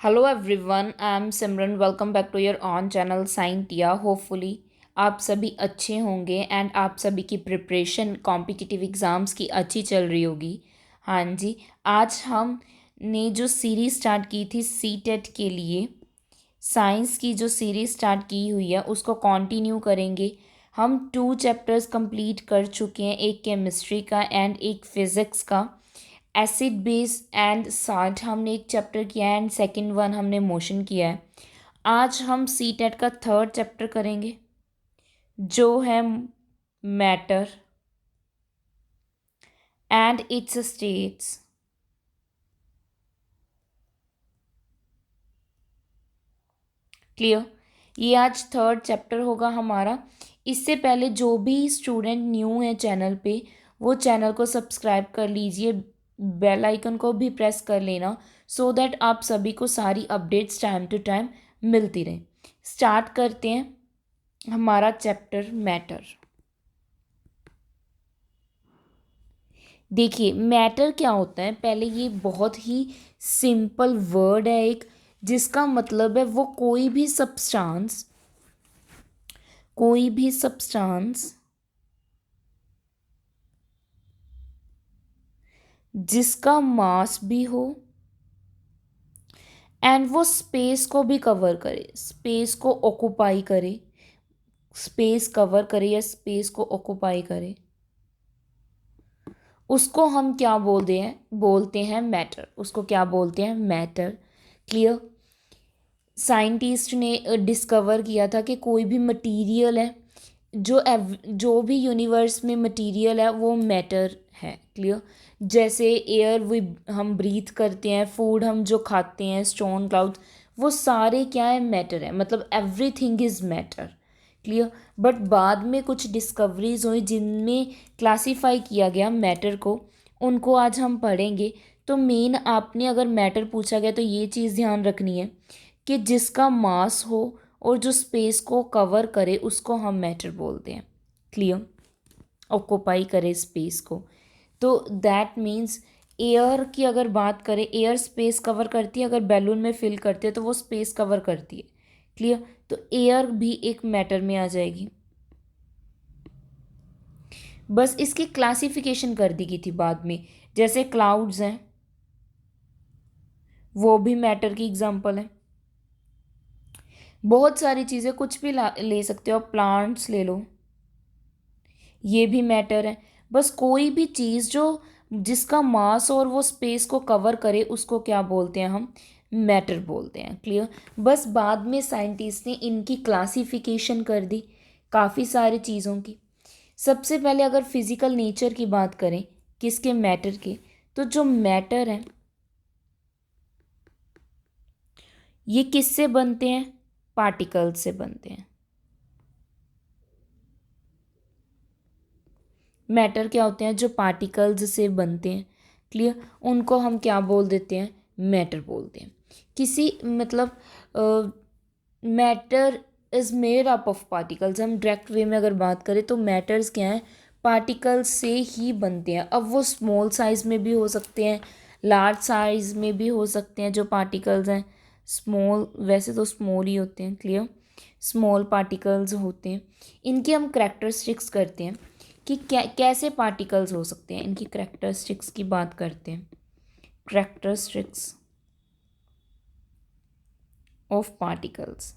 Hello everyone, I am Simran. Welcome back to your own channel Scientia. Hopefully आप सभी अच्छे होंगे एंड आप सभी की प्रिपरेशन कॉम्पिटिटिव एग्ज़ाम्स की अच्छी चल रही होगी। हाँ जी, आज हम ने जो सीरीज़ स्टार्ट की थी सी टेट के लिए, साइंस की जो सीरीज़ स्टार्ट की हुई है उसको कंटिन्यू करेंगे। हम 2 चैप्टर्स कंप्लीट कर चुके हैं, एक केमिस्ट्री का एंड एक फिज़िक्स का। एसिड बेस एंड साल्ट हमने एक चैप्टर किया है एंड सेकंड वन हमने मोशन किया है। आज हम सी टेट का थर्ड चैप्टर करेंगे जो है matter and it's states. Clear? ये आज थर्ड चैप्टर होगा हमारा। इससे पहले जो भी स्टूडेंट न्यू है चैनल पे, वो चैनल को सब्सक्राइब कर लीजिए, बेल आइकन को भी प्रेस कर लेना सो दैट आप सभी को सारी अपडेट्स टाइम टू टाइम मिलती रहे। स्टार्ट करते हैं हमारा चैप्टर मैटर। देखिए मैटर क्या होता है, पहले ये बहुत ही सिंपल वर्ड है एक, जिसका मतलब है वो कोई भी सब्सटेंस जिसका मास भी हो एंड वो स्पेस को भी कवर करे, स्पेस को ऑक्यूपाई करे, स्पेस कवर करे या स्पेस को ऑक्यूपाई करे, उसको हम क्या बोलते हैं मैटर। उसको क्या बोलते हैं? मैटर। क्लियर? साइंटिस्ट ने डिस्कवर किया था कि कोई भी मटेरियल है, जो भी यूनिवर्स में मटेरियल है वो मैटर है। क्लियर? जैसे एयर वी हम ब्रीथ करते हैं, फूड हम जो खाते हैं, स्टोन क्लाउड, वो सारे क्या है? मैटर है। मतलब everything is matter. Clear? But बाद में कुछ डिस्कवरीज हुई जिनमें क्लासीफाई किया गया मैटर को, उनको आज हम पढ़ेंगे। तो मेन आपने अगर मैटर पूछा गया तो ये चीज़ ध्यान रखनी है कि जिसका मास हो और जो स्पेस को कवर करे उसको हम मैटर बोलते हैं। क्लियर? ऑक्यूपाई करे स्पेस को। तो दैट मीन्स एयर की अगर बात करें, एयर स्पेस कवर करती है, अगर बैलून में फिल करते हैं तो वो स्पेस कवर करती है। क्लियर? तो एयर भी एक मैटर में आ जाएगी। बस इसकी क्लासिफिकेशन कर दी गई थी बाद में। जैसे क्लाउड्स हैं, वो भी मैटर की एग्जांपल है। बहुत सारी चीज़ें, कुछ भी ले सकते हो, प्लांट्स ले लो, ये भी मैटर है। बस कोई भी चीज़ जो जिसका मास और वो स्पेस को कवर करे उसको क्या बोलते हैं? हम मैटर बोलते हैं। क्लियर? बस बाद में साइंटिस्ट ने इनकी क्लासिफिकेशन कर दी काफ़ी सारी चीज़ों की। सबसे पहले अगर फिजिकल नेचर की बात करें किसके? मैटर के। तो जो मैटर है ये किससे बनते हैं? पार्टिकल्स से बनते हैं। मैटर क्या होते हैं? जो पार्टिकल्स से बनते हैं। क्लियर? उनको हम क्या बोल देते हैं? मैटर बोलते हैं। किसी मतलब matter is made up of particles. हम डायरेक्ट वे में अगर बात करें तो मैटर्स क्या हैं? पार्टिकल्स से ही बनते हैं। अब वो स्मॉल साइज़ में भी हो सकते हैं, लार्ज साइज़ में भी हो सकते हैं। जो पार्टिकल्स हैं स्मॉल, वैसे तो स्मॉल ही होते हैं। क्लियर? स्मॉल पार्टिकल्स होते हैं। इनकी हम करेक्टरिस्टिक्स करते हैं कि कैसे पार्टिकल्स हो सकते हैं। इनकी करेक्टरिस्टिक्स की बात करते हैं। Characteristics of particles.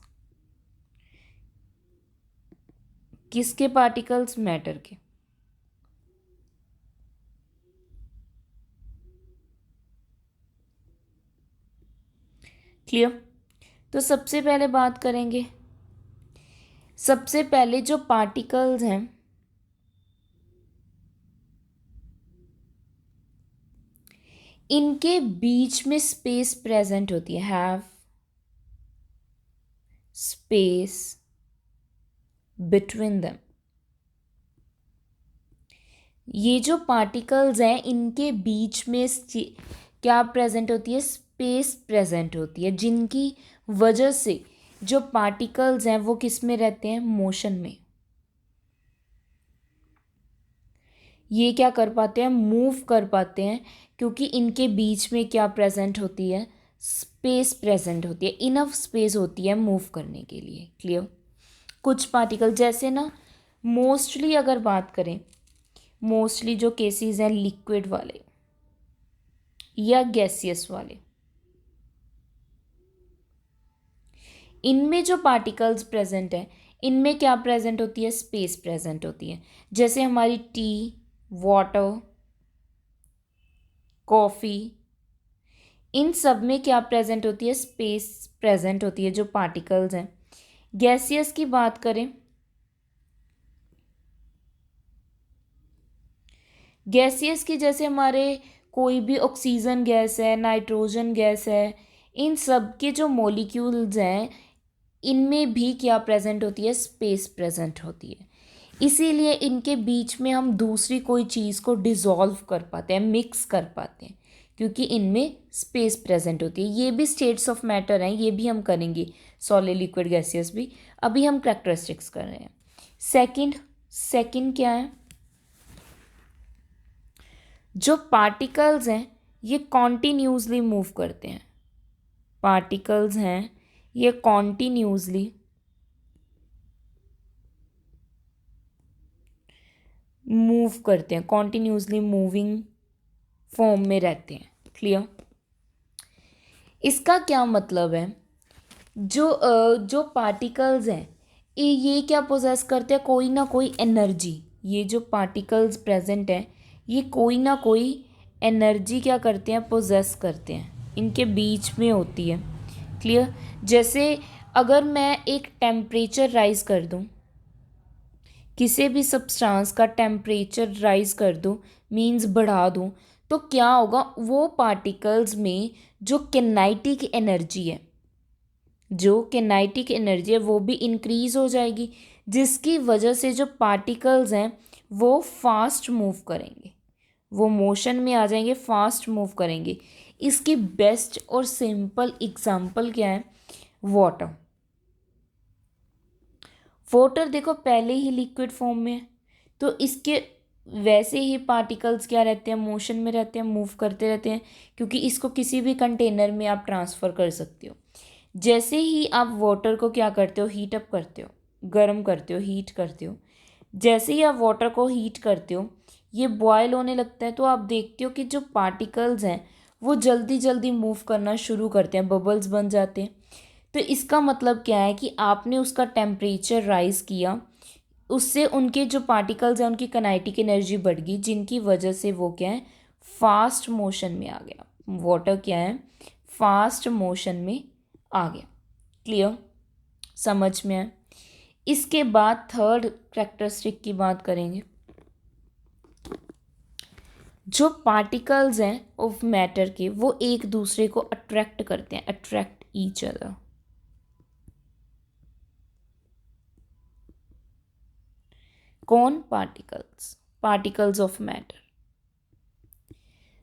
किसके पार्टिकल्स? मैटर के। क्लियर? तो सबसे पहले बात करेंगे, सबसे पहले जो पार्टिकल्स हैं इनके बीच में स्पेस प्रेजेंट होती है। Have space between them. ये जो पार्टिकल्स हैं इनके बीच में क्या प्रेजेंट होती है? स्पेस प्रेजेंट होती है, जिनकी वजह से जो पार्टिकल्स हैं वो किस में रहते हैं? मोशन में। ये क्या कर पाते हैं? मूव कर पाते हैं, क्योंकि इनके बीच में क्या प्रेजेंट होती है? स्पेस प्रेजेंट होती है, इनफ स्पेस होती है मूव करने के लिए। क्लियर। कुछ पार्टिकल जैसे ना, मोस्टली अगर बात करें, मोस्टली जो केसेस हैं लिक्विड वाले या गैसियस वाले, इनमें जो पार्टिकल्स प्रेजेंट हैं, इनमें क्या प्रेजेंट होती है? स्पेस प्रेजेंट होती है। जैसे हमारी टी, वाटर, कॉफ़ी, इन सब में क्या प्रेजेंट होती है? स्पेस प्रेजेंट होती है, जो पार्टिकल्स हैं। गैसियस की बात करें, गैसियस की जैसे हमारे कोई भी ऑक्सीजन गैस है, नाइट्रोजन गैस है, इन सब के जो मॉलिक्यूल्स हैं, इनमें भी क्या प्रेजेंट होती है? स्पेस प्रेजेंट होती है। इसीलिए इनके बीच में हम दूसरी कोई चीज़ को डिज़ोल्व कर पाते हैं, मिक्स कर पाते हैं, क्योंकि इनमें स्पेस प्रेजेंट होती है। ये भी स्टेट्स ऑफ मैटर हैं, ये भी हम करेंगे, सॉलिड, लिक्विड, गैसियस भी। अभी हम कैरेक्टरिस्टिक्स कर रहे हैं। सेकंड, सेकंड क्या है? जो पार्टिकल्स हैं ये कॉन्टिन्यूसली मूव करते हैं। पार्टिकल्स हैं ये कॉन्टिन्यूसली मूव करते हैं, कॉन्टिन्यूसली मूविंग फॉर्म में रहते हैं। क्लियर। इसका क्या मतलब है? जो पार्टिकल्स हैं ये क्या पोजेस करते हैं? कोई ना कोई एनर्जी। ये जो पार्टिकल्स प्रेजेंट हैं ये कोई ना कोई एनर्जी क्या करते हैं? पोजेस करते हैं, इनके बीच में होती है। क्लियर। जैसे अगर मैं एक टेम्परेचर राइज कर दूं, किसी भी सब्सटेंस का टेम्परेचर राइज कर दूं, मींस बढ़ा दूं, तो क्या होगा? वो पार्टिकल्स में जो किनेटिक एनर्जी है, जो किनेटिक एनर्जी है वो भी इंक्रीज हो जाएगी, जिसकी वजह से जो पार्टिकल्स हैं वो फास्ट मूव करेंगे, वो मोशन में आ जाएंगे, फास्ट मूव करेंगे। इसकी बेस्ट और सिंपल एग्जांपल क्या है? वाटर। वाटर देखो पहले ही लिक्विड फॉर्म में है, तो इसके वैसे ही पार्टिकल्स क्या रहते हैं? मोशन में रहते हैं, मूव करते रहते हैं, क्योंकि इसको किसी भी कंटेनर में आप ट्रांसफ़र कर सकते हो। जैसे ही आप वाटर को क्या करते हो? हीट अप करते हो, गर्म करते हो, हीट करते हो। जैसे ही आप वाटर को हीट करते हो, ये बॉयल होने लगता है, तो आप देखते हो कि जो पार्टिकल्स हैं वो जल्दी जल्दी मूव करना शुरू करते हैं, बबल्स बन जाते हैं। तो इसका मतलब क्या है कि आपने उसका टेम्परेचर राइज़ किया, उससे उनके जो पार्टिकल्स हैं उनकी काइनेटिक एनर्जी बढ़ गई, जिनकी वजह से वो क्या है? फास्ट मोशन में आ गया। वाटर क्या है? फास्ट मोशन में आ गया। क्लियर। समझ में है। इसके बाद थर्ड कैरेक्टरिस्टिक की बात करेंगे। जो पार्टिकल्स हैं ऑफ मैटर के, वो एक दूसरे को अट्रैक्ट करते हैं, अट्रैक्ट ईच अदर। कौन? Particles, particles of matter.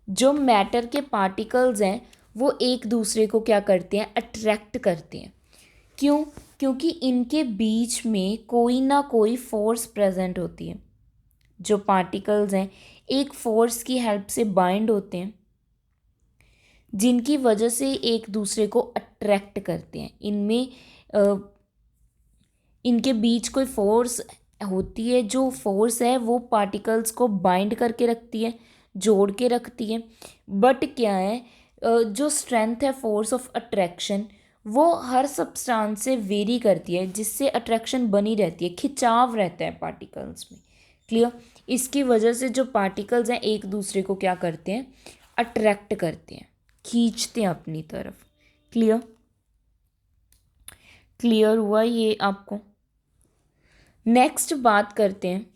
जो मैटर के पार्टिकल्स हैं वो एक दूसरे को क्या करते हैं? अट्रैक्ट करते हैं। क्यों? क्योंकि इनके बीच में कोई ना कोई फोर्स प्रेजेंट होती है। जो पार्टिकल्स हैं एक फोर्स की हेल्प से बाइंड होते हैं, जिनकी वजह से एक दूसरे को अट्रैक्ट करते हैं। इनमें इनके बीच कोई फोर्स होती है, जो फोर्स है वो पार्टिकल्स को बाइंड करके रखती है, जोड़ के रखती है। बट क्या है, जो स्ट्रेंथ है फोर्स ऑफ अट्रैक्शन, वो हर सब्सटेंस से वेरी करती है, जिससे अट्रैक्शन बनी रहती है, खिंचाव रहता है पार्टिकल्स में। क्लियर। इसकी वजह से जो पार्टिकल्स हैं एक दूसरे को क्या करते हैं? अट्रैक्ट करते हैं, खींचते हैं अपनी तरफ। क्लियर। क्लियर हुआ ये आपको? नेक्स्ट बात करते हैं,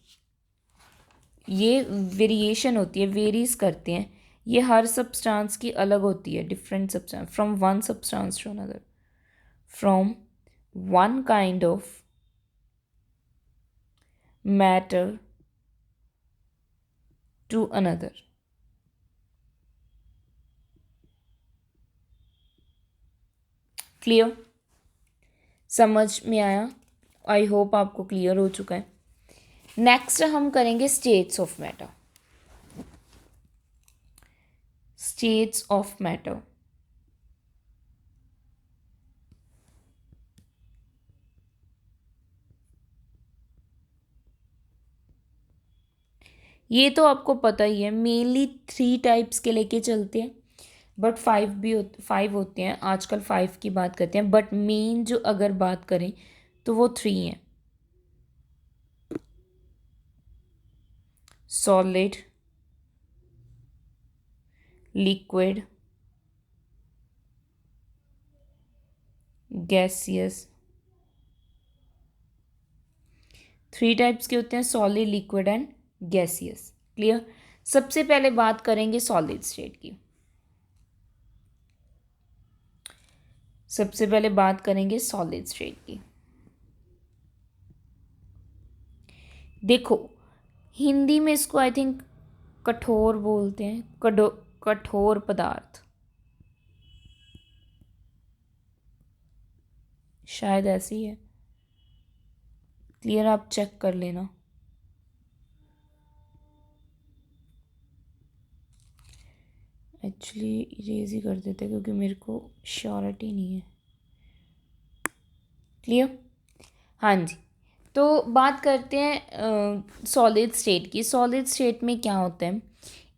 ये वेरिएशन होती है, वेरीज करते हैं, ये हर सब्सटेंस की अलग होती है, different substance, from one substance to another, from one kind of matter to another. Clear. समझ में आया? आई होप आपको क्लियर हो चुका है। नेक्स्ट हम करेंगे states of matter. States of matter. ये तो आपको पता ही है, मेनली 3 टाइप्स के लेके चलते हैं, बट 5 होते हैं, आजकल 5 की बात करते हैं, बट मेन जो अगर बात करें तो वो 3 हैं। Solid, liquid, gaseous. 3 टाइप्स के होते हैं, solid, liquid and gaseous. Clear. सबसे पहले बात करेंगे सॉलिड स्टेट की। सबसे पहले बात करेंगे सॉलिड स्टेट की। देखो, हिंदी में इसको आई थिंक कठोर बोलते हैं, कठोर पदार्थ, शायद ऐसी है। क्लियर, आप चेक कर लेना। एक्चुअली इरेज ही कर देते क्योंकि मेरे को श्योरिटी नहीं है। क्लियर। हाँ जी, तो बात करते हैं सॉलिड स्टेट की। सॉलिड स्टेट में क्या होता है,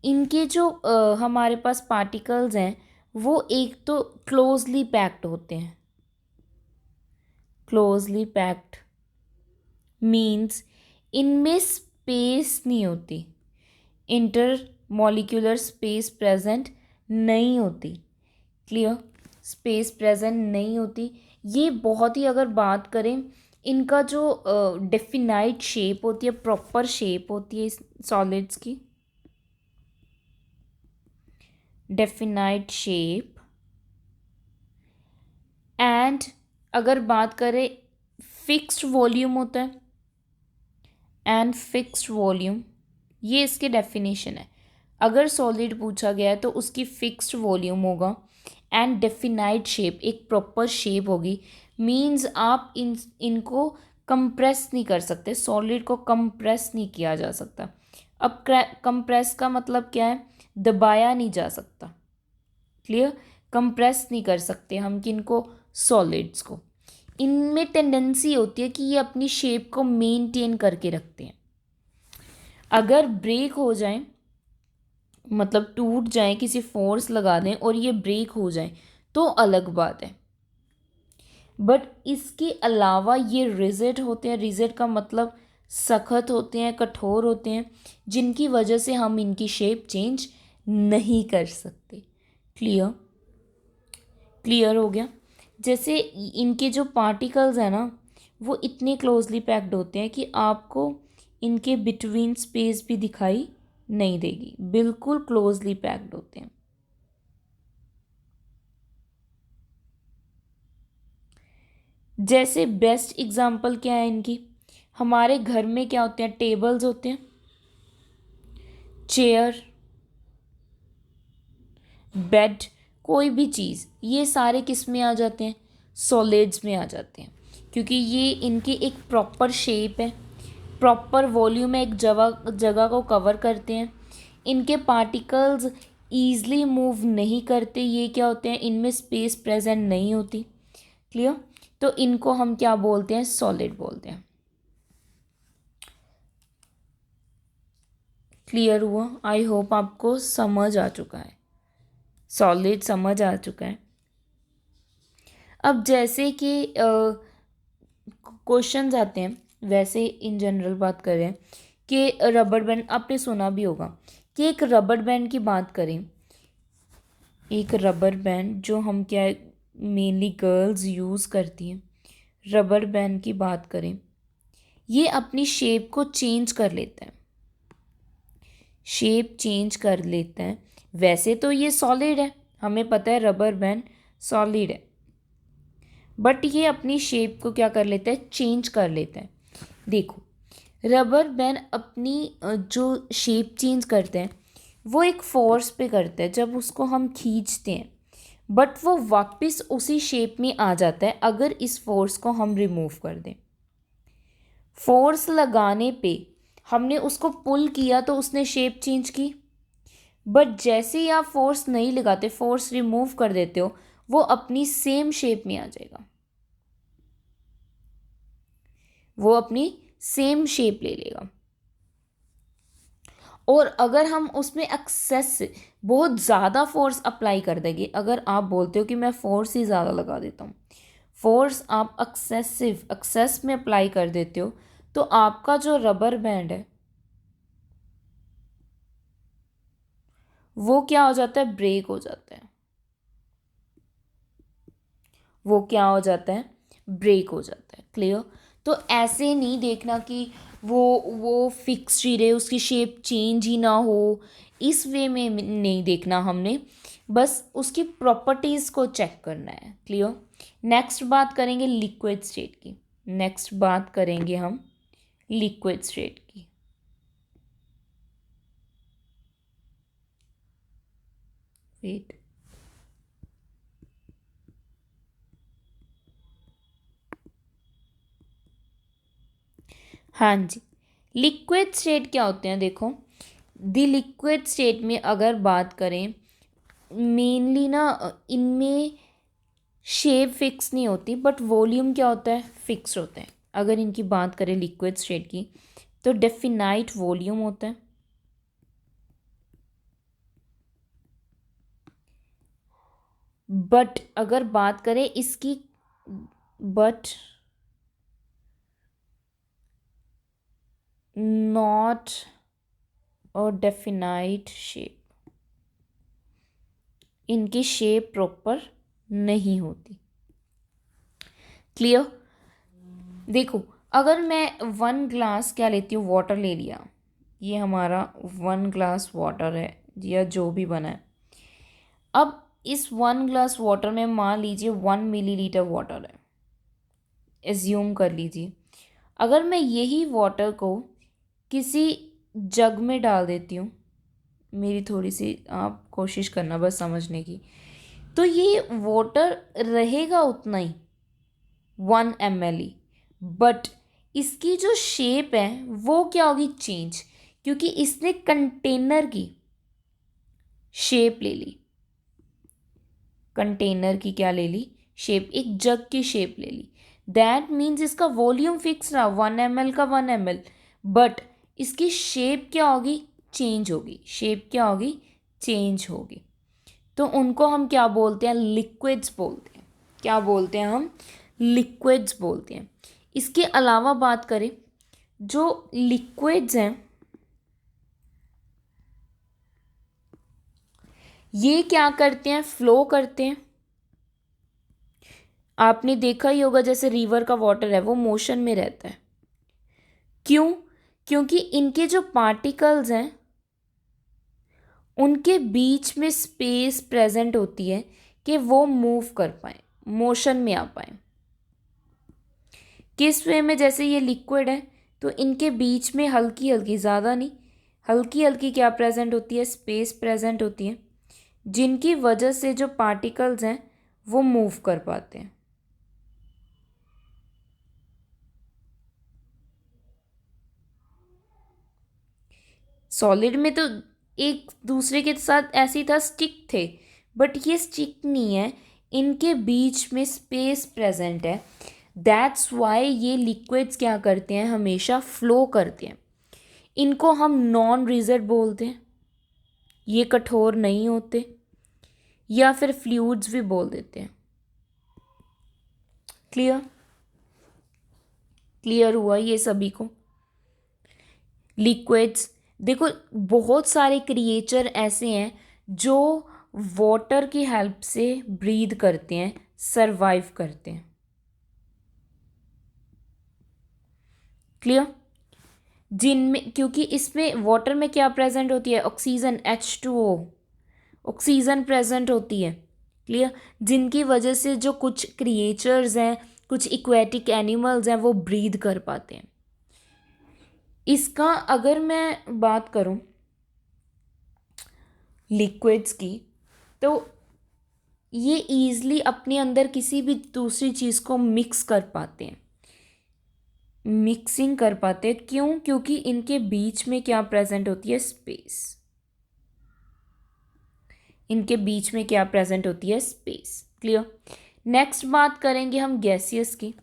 इनके जो हमारे पास पार्टिकल्स हैं वो एक तो क्लोजली पैक्ड होते हैं। क्लोजली पैक्ड मीन्स इनमें स्पेस नहीं होती, इंटर मॉलिक्यूलर स्पेस प्रेजेंट नहीं होती। क्लियर, स्पेस प्रेजेंट नहीं होती। ये बहुत ही, अगर बात करें, इनका जो डेफिनाइट शेप होती है, प्रॉपर शेप होती है सॉलिड्स की, डेफिनाइट शेप। एंड अगर बात करें, फिक्स्ड वॉल्यूम होता है, एंड फिक्स्ड वॉल्यूम, ये इसके डेफिनेशन है। अगर सॉलिड पूछा गया है तो उसकी फिक्स्ड वॉल्यूम होगा एंड डेफिनाइट शेप, एक प्रॉपर शेप होगी। मीन्स आप इनको कंप्रेस नहीं कर सकते, सॉलिड को कंप्रेस नहीं किया जा सकता। अब कंप्रेस का मतलब क्या है, दबाया नहीं जा सकता। क्लियर, कंप्रेस नहीं कर सकते हम किनको, सॉलिड्स को। इनमें टेंडेंसी होती है कि ये अपनी शेप को मेंटेन करके रखते हैं। अगर ब्रेक हो जाए, मतलब टूट जाए, किसी फोर्स लगा दें और ये ब्रेक हो जाए तो अलग बात है। बट इसके अलावा ये रिजिड होते हैं। रिजिड का मतलब सख्त होते हैं, कठोर होते हैं, जिनकी वजह से हम इनकी शेप चेंज नहीं कर सकते। क्लियर, क्लियर हो गया। जैसे इनके जो पार्टिकल्स हैं ना, वो इतने क्लोजली पैक्ड होते हैं कि आपको इनके बिटवीन स्पेस भी दिखाई नहीं देगी, बिल्कुल क्लोजली पैक्ड होते हैं। जैसे बेस्ट एग्जांपल क्या है इनकी, हमारे घर में क्या होते हैं, टेबल्स होते हैं, चेयर, बेड, कोई भी चीज़, ये सारे किस में आ जाते हैं, सॉलिड्स में आ जाते हैं, क्योंकि ये इनकी एक प्रॉपर शेप है, प्रॉपर वॉल्यूम है, एक जगह जगह को कवर करते हैं। इनके पार्टिकल्स ईजली मूव नहीं करते। ये क्या होते हैं, इनमें स्पेस प्रेजेंट नहीं होती। क्लियर, तो इनको हम क्या बोलते हैं, सॉलिड बोलते हैं। क्लियर हुआ, आई होप आपको समझ आ चुका है, सॉलिड समझ आ चुका है। अब जैसे कि क्वेश्चंस आते हैं, वैसे इन जनरल बात करें कि रबर बैंड, आपने सुना भी होगा कि एक रबर बैंड की बात करें, एक रबर बैंड जो हम क्या मेनली गर्ल्स यूज़ करती हैं, रबर बैंड की बात करें, ये अपनी शेप को चेंज कर लेता है, शेप चेंज कर लेता है। वैसे तो ये सॉलिड है, हमें पता है रबर बैंड सॉलिड है, बट ये अपनी शेप को क्या कर लेता है, चेंज कर लेता है। देखो, रबर बैंड अपनी जो शेप चेंज करते हैं वो एक फोर्स पे करते हैं, जब उसको हम खींचते हैं, बट वो वापस उसी शेप में आ जाता है अगर इस फोर्स को हम रिमूव कर दें। फोर्स लगाने पे हमने उसको पुल किया तो उसने शेप चेंज की, बट जैसे ही आप फोर्स नहीं लगाते, फोर्स रिमूव कर देते हो, वो अपनी सेम शेप में आ जाएगा, वो अपनी सेम शेप ले लेगा। और अगर हम उसमें एक्सेस बहुत ज़्यादा फोर्स अप्लाई कर देंगे, अगर आप बोलते हो कि मैं फोर्स ही ज़्यादा लगा देता हूँ, फोर्स आप एक्सेस में अप्लाई कर देते हो, तो आपका जो रबर बैंड है वो क्या हो जाता है, ब्रेक हो जाता है। वो क्या हो जाता है, ब्रेक हो जाता है। क्लियर। तो ऐसे नहीं देखना कि वो फिक्स ही रहे, उसकी शेप चेंज ही ना हो, इस वे में नहीं देखना हमने, बस उसकी प्रॉपर्टीज़ को चेक करना है। क्लियर। नेक्स्ट बात करेंगे लिक्विड स्टेट की। नेक्स्ट बात करेंगे हम लिक्विड स्टेट की। वेट, हाँ जी, लिक्विड स्टेट क्या होते हैं, देखो द लिक्विड स्टेट में अगर बात करें, मेनली ना इनमें शेप फिक्स नहीं होती, बट वॉल्यूम क्या होता है, फिक्स होता है। अगर इनकी बात करें लिक्विड स्टेट की, तो डेफिनाइट वॉल्यूम होता है, बट अगर बात करें इसकी, बट नॉट और डेफिनाइट शेप, इनकी शेप प्रॉपर नहीं होती। क्लियर। देखो, अगर मैं 1 ग्लास क्या लेती हूँ, वाटर ले लिया, ये हमारा 1 ग्लास वाटर है या जो भी बना है। अब इस 1 ग्लास वाटर में मान लीजिए 1 मिलीलीटर वाटर है, एज्यूम कर लीजिए। अगर मैं यही वाटर को किसी जग में डाल देती हूँ, मेरी थोड़ी सी आप कोशिश करना बस समझने की, तो ये वाटर रहेगा उतना ही, 1 ml ही, बट इसकी जो शेप है वो क्या होगी, चेंज, क्योंकि इसने कंटेनर की शेप ले ली। कंटेनर की क्या ले ली, शेप, एक जग की शेप ले ली। दैट मीन्स इसका वॉल्यूम फिक्स रहा, 1 ml का 1 ml, बट इसकी शेप क्या होगी, चेंज होगी। शेप क्या होगी, चेंज होगी। तो उनको हम क्या बोलते हैं, लिक्विड्स बोलते हैं। क्या बोलते हैं हम, लिक्विड्स बोलते हैं। इसके अलावा बात करें, जो लिक्विड्स हैं ये क्या करते हैं, फ्लो करते हैं। आपने देखा ही होगा, जैसे रिवर का वाटर है वो मोशन में रहता है। क्यों, क्योंकि इनके जो पार्टिकल्स हैं उनके बीच में स्पेस प्रेजेंट होती है कि वो मूव कर पाए, मोशन में आ पाए। किस वे में, जैसे ये लिक्विड है तो इनके बीच में हल्की हल्की, ज़्यादा नहीं, हल्की हल्की क्या प्रेजेंट होती है, स्पेस प्रेजेंट होती है, जिनकी वजह से जो पार्टिकल्स हैं वो मूव कर पाते हैं। सॉलिड में तो एक दूसरे के साथ ऐसी था, स्टिक थे, बट ये स्टिक नहीं है, इनके बीच में स्पेस प्रेजेंट है। दैट्स वाई ये लिक्विड्स क्या करते हैं, हमेशा फ्लो करते हैं। इनको हम नॉन रिजिड बोलते हैं, ये कठोर नहीं होते, या फिर फ्लूइड्स भी बोल देते हैं। क्लियर, क्लियर हुआ ये सभी को। लिक्विड्स, देखो बहुत सारे क्रिएचर ऐसे हैं जो वाटर की हेल्प से ब्रीद करते हैं, सरवाइव करते हैं। क्लियर। जिनमें, क्योंकि इसमें वाटर में क्या प्रेजेंट होती है, ऑक्सीजन, H2O, ऑक्सीजन प्रेजेंट होती है। क्लियर। जिनकी वजह से जो कुछ क्रिएचर्स हैं, कुछ इक्वेटिक एनिमल्स हैं, वो ब्रीद कर पाते हैं। इसका अगर मैं बात करूं लिक्विड्स की, तो ये ईज़िली अपने अंदर किसी भी दूसरी चीज़ को मिक्स कर पाते हैं, मिक्सिंग कर पाते हैं। क्यों, क्योंकि इनके बीच में क्या प्रेजेंट होती है, स्पेस। इनके बीच में क्या प्रेजेंट होती है, स्पेस। क्लियर। नेक्स्ट बात करेंगे हम गैसियस की।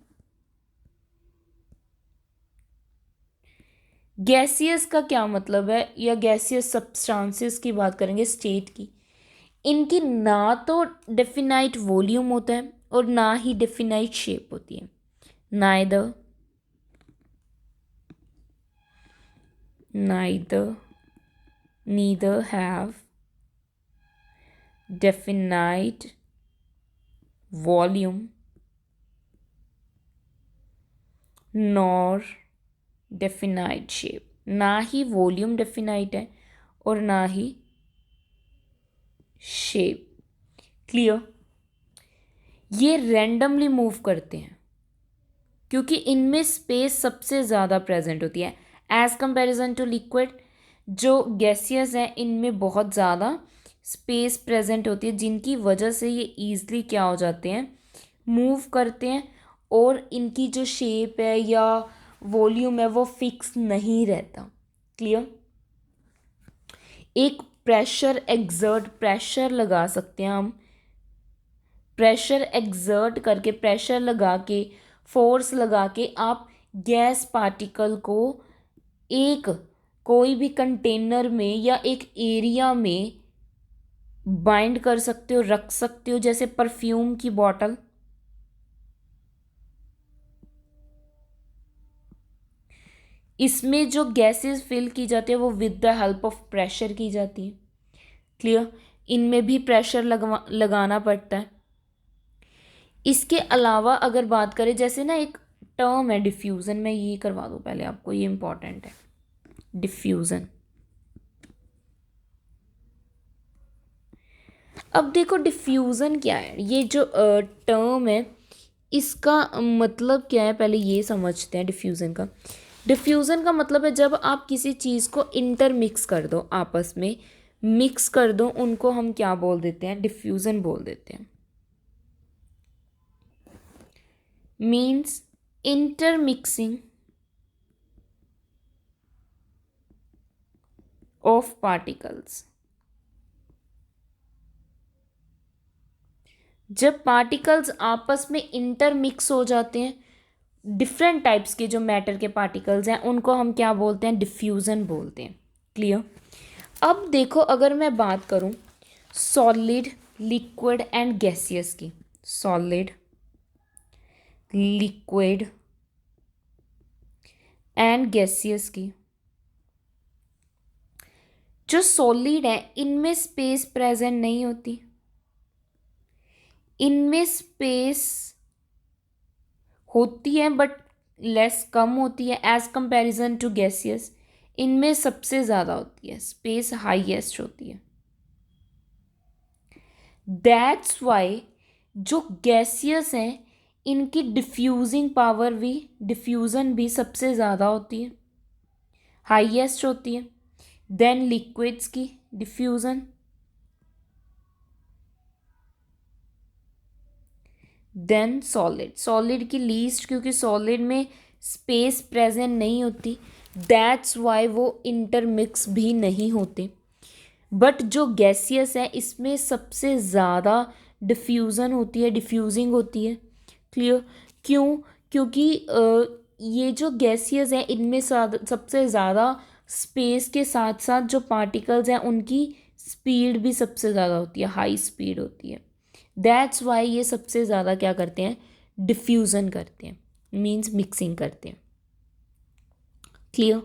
गैसियस का क्या मतलब है, या गैसियस सब्सटेंसेस की बात करेंगे, स्टेट की। इनकी ना तो डेफिनाइट वॉल्यूम होता है और ना ही डेफिनाइट शेप होती है। Neither neither neither have definite volume nor definite shape। ना ही वॉल्यूम डेफिनाइट है और ना ही शेप। क्लियर। ये रैंडमली मूव करते हैं क्योंकि इनमें स्पेस सबसे ज़्यादा प्रेजेंट होती है एज़ कंपैरिजन टू लिक्विड। जो गैसियस हैं इनमें बहुत ज़्यादा स्पेस प्रेजेंट होती है, जिनकी वजह से ये ईज़िली क्या हो जाते हैं, मूव करते हैं, और इनकी जो शेप है या वॉल्यूम है वो फिक्स नहीं रहता। क्लियर। एक प्रेशर लगा सकते हैं हम, प्रेशर एग्जर्ट करके, प्रेशर लगा के, फोर्स लगा के आप गैस पार्टिकल को एक कोई भी कंटेनर में या एक एरिया में बाइंड कर सकते हो, रख सकते हो, जैसे परफ्यूम की बॉटल। इसमें जो गैसेस फिल की जाती है वो with the help of pressure की जाती है। क्लियर। इनमें भी प्रेशर लगाना पड़ता है। इसके अलावा अगर बात करें, जैसे ना एक टर्म है डिफ्यूज़न, मैं ये करवा दूँ पहले आपको, ये इंपॉर्टेंट है। डिफ्यूज़न, अब देखो डिफ्यूज़न क्या है, ये जो टर्म है इसका मतलब क्या है, पहले ये समझते हैं डिफ्यूज़न का। डिफ्यूज़न का मतलब है जब आप किसी चीज़ को इंटरमिक्स कर दो, आपस में मिक्स कर दो, उनको हम क्या बोल देते हैं, डिफ्यूज़न बोल देते हैं। Means intermixing of particles. जब पार्टिकल्स आपस में इंटरमिक्स हो जाते हैं, डिफरेंट टाइप्स के जो मैटर के पार्टिकल्स हैं उनको हम क्या बोलते हैं, डिफ्यूज़न बोलते हैं। क्लियर। अब देखो अगर मैं बात करूं सॉलिड, लिक्विड एंड गैसियस की, सॉलिड, लिक्विड एंड गैसियस की, जो सॉलिड है इनमें स्पेस प्रेजेंट नहीं होती, इनमें स्पेस होती है बट लेस, कम होती है एज कंपैरिजन टू गैसियस। इनमें सबसे ज़्यादा होती है, स्पेस हाईएस्ट होती है। दैट्स वाई जो गैसियस हैं इनकी डिफ्यूजिंग पावर भी, डिफ्यूज़न भी सबसे ज़्यादा होती है, हाईएस्ट होती है देन लिक्विड्स की डिफ्यूज़न, देन सॉलिड। सॉलिड की लीस्ट, क्योंकि सॉलिड में स्पेस प्रेजेंट नहीं होती, दैट्स वाई वो इंटरमिक्स भी नहीं होते। बट जो गैसियस है इसमें सबसे ज़्यादा डिफ्यूज़न होती है, डिफ्यूजिंग होती है। क्लियर। क्यों, क्योंकि ये जो गैसियस है इनमें सबसे ज़्यादा स्पेस के साथ साथ जो पार्टिकल्स हैं उनकी स्पीड भी सबसे ज़्यादा होती है, हाई स्पीड होती है। दैट्स वाई ये सबसे ज़्यादा क्या करते हैं, डिफ्यूज़न करते हैं, मीन्स मिक्सिंग करते हैं। क्लियर।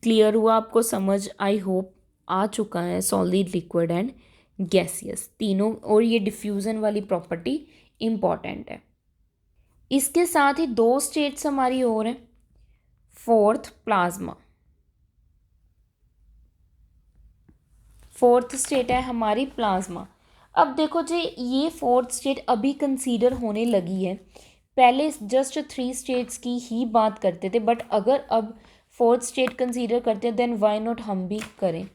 क्लियर हुआ आपको, समझ आई होप आ चुका है सॉलिड, लिक्विड एंड गैसियस तीनों, और ये डिफ्यूज़न वाली प्रॉपर्टी इम्पॉर्टेंट है। इसके साथ ही दो स्टेट्स हमारी और हैं। फोर्थ प्लाज्मा, फोर्थ स्टेट है हमारी प्लाज्मा। अब देखो जी ये फोर्थ स्टेट अभी कंसीडर होने लगी है, पहले जस्ट 3 स्टेट्स की ही बात करते थे, बट अगर अब फोर्थ स्टेट कंसीडर करते हैं देन वाई नॉट हम भी करें।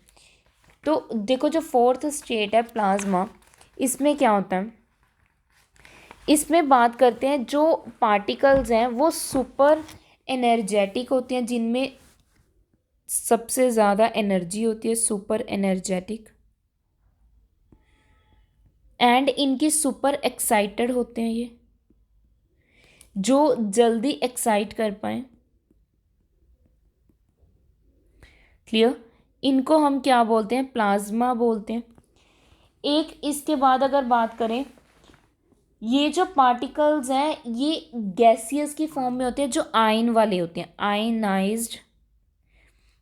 तो देखो जो फोर्थ स्टेट है प्लाज्मा, इसमें क्या होता है, इसमें बात करते हैं जो पार्टिकल्स हैं वो सुपर एनर्जेटिक होते हैं, जिनमें सबसे ज़्यादा एनर्जी होती है, सुपर एनर्जेटिक, एंड इनकी सुपर एक्साइटेड होते हैं, ये जो जल्दी एक्साइट कर पाएँ, क्लियर। इनको हम क्या बोलते हैं, प्लाज्मा बोलते हैं। एक इसके बाद अगर बात करें, ये जो पार्टिकल्स हैं ये गैसियस की फॉर्म में होते हैं, जो आयन वाले होते हैं, आयनाइज्ड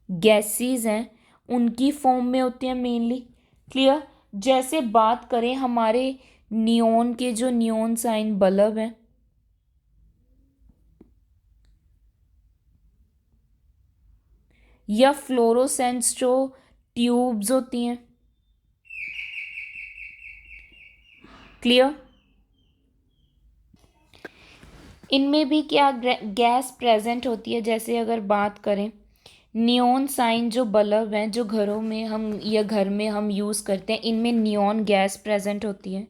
गैसेस हैं उनकी फॉर्म में होते हैं मेनली। क्लियर। जैसे बात करें हमारे नियॉन के, जो नियॉन साइन बल्ब हैं, या फ्लोरोसेंस जो ट्यूब्स होती हैं। क्लियर। इनमें भी क्या गैस प्रेजेंट होती है। जैसे अगर बात करें नियॉन साइन जो बल्ब हैं, जो घरों में हम या घर में हम यूज़ करते हैं, इनमें नियॉन गैस प्रेजेंट होती है,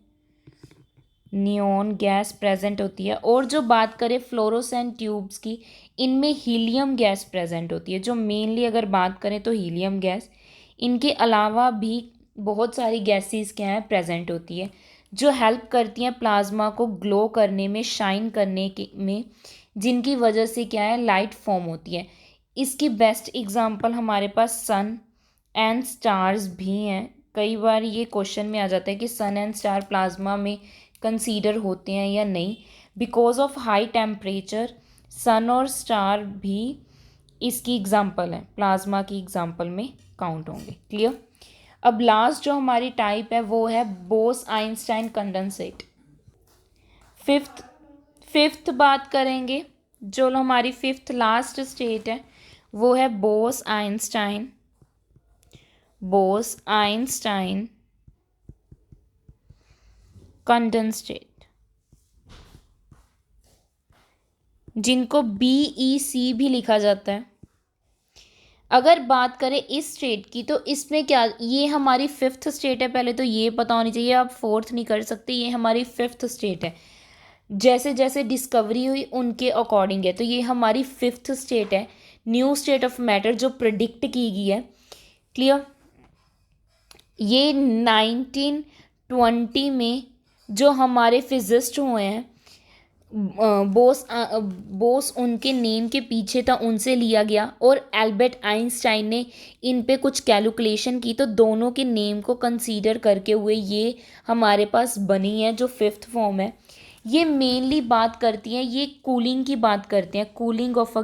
नियॉन गैस प्रेजेंट होती है। और जो बात करें फ्लोरोसेंट ट्यूब्स की, इनमें हीलियम गैस प्रेजेंट होती है, जो मेनली अगर बात करें तो हीलियम गैस। इनके अलावा भी बहुत सारी गैसेस क्या हैं, प्रेजेंट होती है, जो हेल्प करती हैं प्लाज्मा को ग्लो करने में, शाइन करने के में, जिनकी वजह से क्या है, लाइट फॉर्म होती है। इसकी बेस्ट एग्जांपल हमारे पास सन एंड स्टार्स भी हैं। कई बार ये क्वेश्चन में आ जाता है कि सन एंड स्टार प्लाज्मा में कंसीडर होते हैं या नहीं। बिकॉज ऑफ हाई टेम्परेचर सन और स्टार भी इसकी एग्जांपल है, प्लाज्मा की एग्जांपल में काउंट होंगे। क्लियर। अब लास्ट जो हमारी टाइप है वो है बोस आइंस्टाइन कंडेंसेट। फिफ्थ बात करेंगे, जो हमारी फिफ्थ लास्ट स्टेट है वो है बोस आइंस्टाइन कंडेंसेट, जिनको BEC भी लिखा जाता है। अगर बात करें इस स्टेट की, तो इसमें क्या, ये हमारी फिफ्थ स्टेट है, पहले तो ये पता होनी चाहिए, आप फोर्थ नहीं कर सकते, ये हमारी फिफ्थ स्टेट है। जैसे जैसे डिस्कवरी हुई उनके अकॉर्डिंग है, तो ये हमारी फिफ्थ स्टेट है, न्यू स्टेट ऑफ मैटर जो प्रिडिक्ट की गई है। क्लियर। ये 1920 में जो हमारे फिजिस्ट हुए हैं, बोस उनके नेम के पीछे था, उनसे लिया गया, और एल्बर्ट आइंस्टाइन ने इन पे कुछ कैलकुलेशन की, तो दोनों के नेम को कंसीडर करके हुए ये हमारे पास बनी है जो फिफ्थ फॉर्म है। ये मेनली बात करती हैं, ये कूलिंग की बात करते हैं, cooling of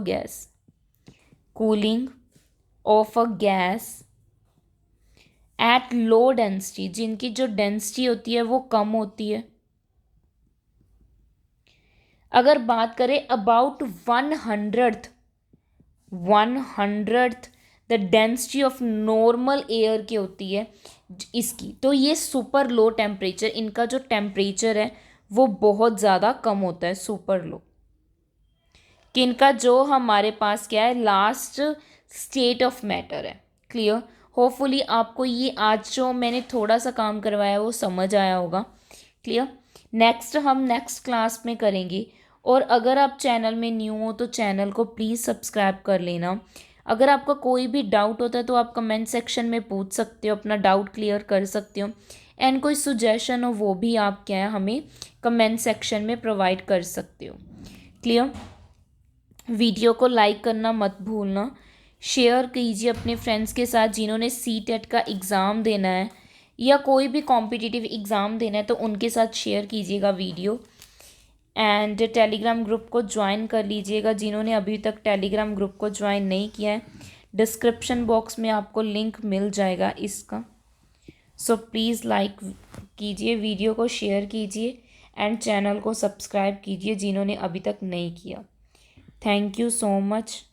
a gas at low density, जिनकी जो डेंसिटी होती है वो कम होती है। अगर बात करें about 100th the density of normal air की होती है इसकी, तो ये सुपर लो टेम्परेचर, इनका जो टेम्परेचर है वो बहुत ज़्यादा कम होता है, सुपर लो। कि इनका जो हमारे पास क्या है, लास्ट स्टेट ऑफ मैटर है। क्लियर। होपफुली आपको ये आज जो मैंने थोड़ा सा काम करवाया वो समझ आया होगा। क्लियर। नेक्स्ट हम नेक्स्ट क्लास में करेंगे। और अगर आप चैनल में न्यू हो तो चैनल को प्लीज़ सब्सक्राइब कर लेना। अगर आपका कोई भी डाउट होता है तो आप कमेंट सेक्शन में पूछ सकते हो, अपना डाउट क्लियर कर सकते हो। एंड कोई सुजेशन हो वो भी आप क्या है हमें कमेंट सेक्शन में प्रोवाइड कर सकते हो। क्लियर। वीडियो को लाइक करना मत भूलना, शेयर कीजिए अपने फ्रेंड्स के साथ जिन्होंने CTET का एग्ज़ाम देना है या कोई भी कॉम्पिटिटिव एग्ज़ाम देना है, तो उनके साथ शेयर कीजिएगा वीडियो। एंड टेलीग्राम ग्रुप को ज्वाइन कर लीजिएगा जिन्होंने अभी तक टेलीग्राम ग्रुप को ज्वाइन नहीं किया है। डिस्क्रिप्शन बॉक्स में आपको लिंक मिल जाएगा इसका। सो प्लीज़ लाइक कीजिए, वीडियो को शेयर कीजिए एंड चैनल को सब्सक्राइब कीजिए जिन्होंने अभी तक नहीं किया। Thank you so much.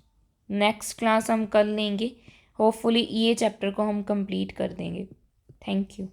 Next class हम कर लेंगे, होपफुली ये चैप्टर को हम कंप्लीट कर देंगे। Thank you.